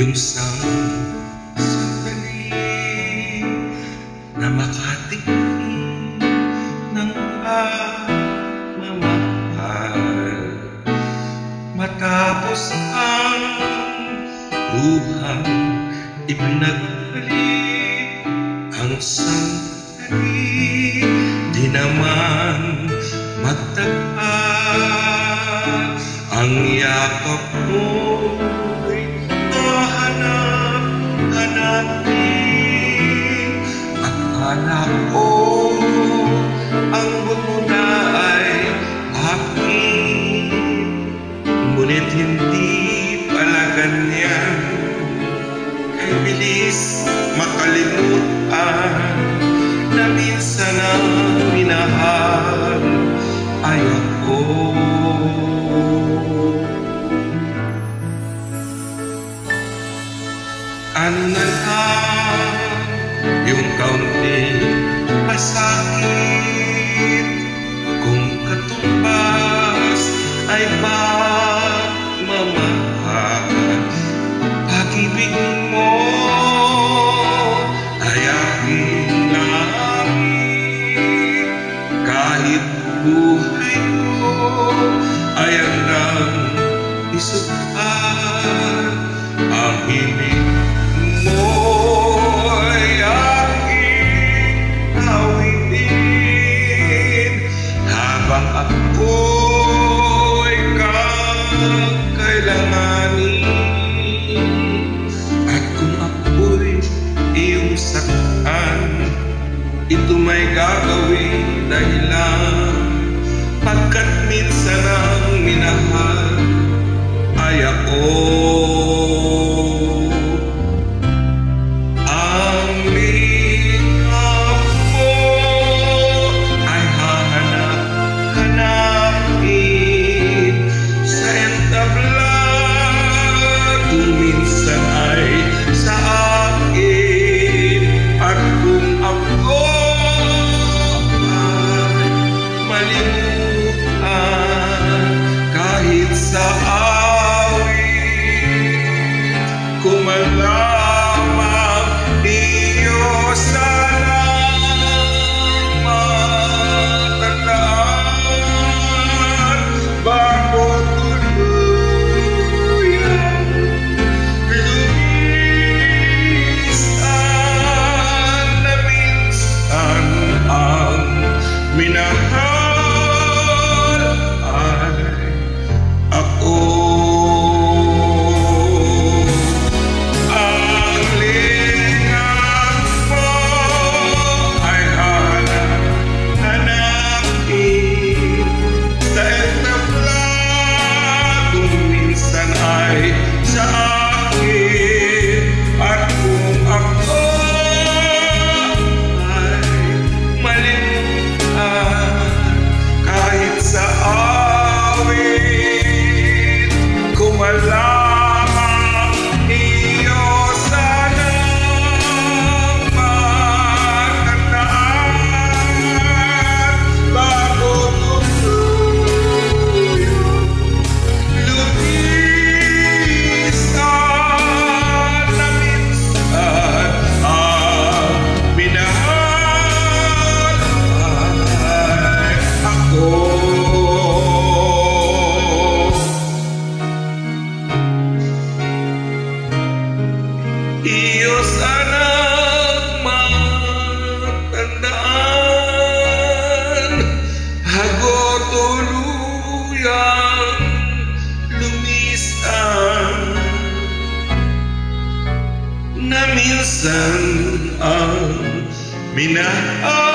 Yung sandali na makatingin ng pagmamahal, matapos ang luhang ipinagbalik, ang sandali di naman magtagpa. Ang yakap mo'y hahanap-hanapin. Akala ko ang buto na ay akin, ngunit hindi pala ganyan. Kay bilis makalimutan na minsan ang minahal ay ako. Ano na lang yung kaunting masakit kung katumbas ay pagmamahal. Pag-ibig mo ay aking langit, kahit buhay ko ay hanggang isugpan. Ang hiling mo'y aking awitin habang ako'y kakailanganin. At kung ako'y iyong saktan, ito may gagawin dahilan, pagkat minsan ang minahal ay ako. Kumalamang Diyos sanang matandaan bago tuluyang lumisan na minsan ang minahal ay ako. Sa akin, at kung ako ay malimutan, kahit sa awit, kumalamang iyo sanang matandaan bago iyo sanang matandaan bago tuluyang lumisan na minsan ang minahal